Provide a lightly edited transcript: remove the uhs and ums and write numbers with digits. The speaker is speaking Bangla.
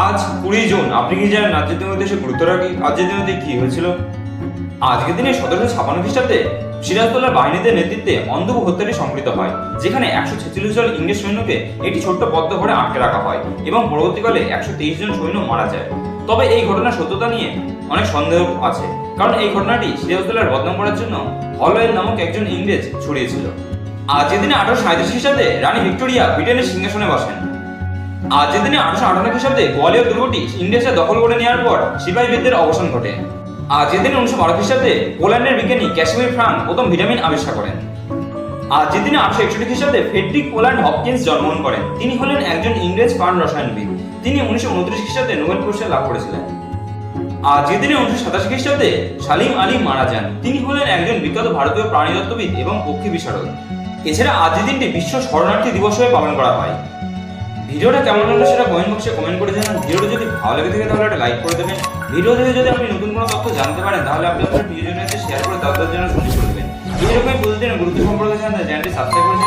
আজ 20 জুন। আপনি কি জানেন আজকের দিনের উদ্দেশ্যে গুরুত্ব রাখি আজকের দিনে কি হয়েছিল? আজকের দিনে 1756 খ্রিস্টাব্দে সিরাজদৌল্লার বাহিনীদের নেতৃত্বে অন্ধকূপ হত্যাটি সংঘটিত হয়, যেখানে 146 জন ইংরেজ সৈন্যকে একটি ছোট্ট পদ্ম ঘরে আটকে রাখা হয় এবং পরবর্তীকালে 123 জন সৈন্য মারা যায়। তবে এই ঘটনার সত্যতা নিয়ে অনেক সন্দেহ আছে, কারণ এই ঘটনাটি সিরাজদৌল্লার বদনাম করার জন্য হলওয়েল নামক একজন ইংরেজ ছড়িয়েছিল। আজকের দিনে 1837 খ্রিস্টাব্দে রানী ভিক্টোরিয়া ব্রিটেনের সিংহাসনে বসেন। আজকের দিনে 1858 খ্রিস্টাব্দে গোয়ালিয়র দুর্গটি ইংরেজরা দখল করে নেওয়ার পর সিপাহী বিদ্রোহের অবসান ঘটে। আজকের দিনে 1912 খ্রিস্টাব্দে পোল্যান্ডের বিজ্ঞানী ক্যাসিমির ফ্রাঙ্ক প্রথম ভিটামিন আবিষ্কার করেন। আজকের দিনে 1861 খ্রিস্টাব্দে ফ্রেডরিক পোল্যান্ড হপকিন্স জন্মগ্রহণ করেন। তিনি হলেন একজন ইংরেজ প্রাণ রসায়নবিদ। তিনি 1929 খ্রিস্টাব্দে নোবেল পুরস্কার লাভ করেছিলেন। আজকের দিনে 1987 খ্রিস্টাব্দে সালিম আলী মারা যান। তিনি হলেন একজন বিখ্যাত ভারতীয় প্রাণীতত্ত্ববিদ এবং পক্ষী বিশারদ। এছাড়া আজকের দিনটি বিশ্ব শরণার্থী দিবস হয়ে পালন করা হয়। ভিডিওটা কেমন লাগলো সেটা কমেন্ট বক্সে কমেন্ট করে জানান। ভিডিওটা যদি ভালো লেগে থাকে তাহলে একটা লাইক করে দেবেন। ভিডিও থেকে যদি আপনি নতুন কোনো তথ্য জানতে পারেন তাহলে আপনি আপনার প্রিয়জনের সাথে শেয়ার করে তাদের জন্য সুযোগ করে দেবেন। এইরকমই প্রতিদিনের গুরুত্ব সম্পর্কে জানতে চ্যানেলটি সাবস্ক্রাইব করে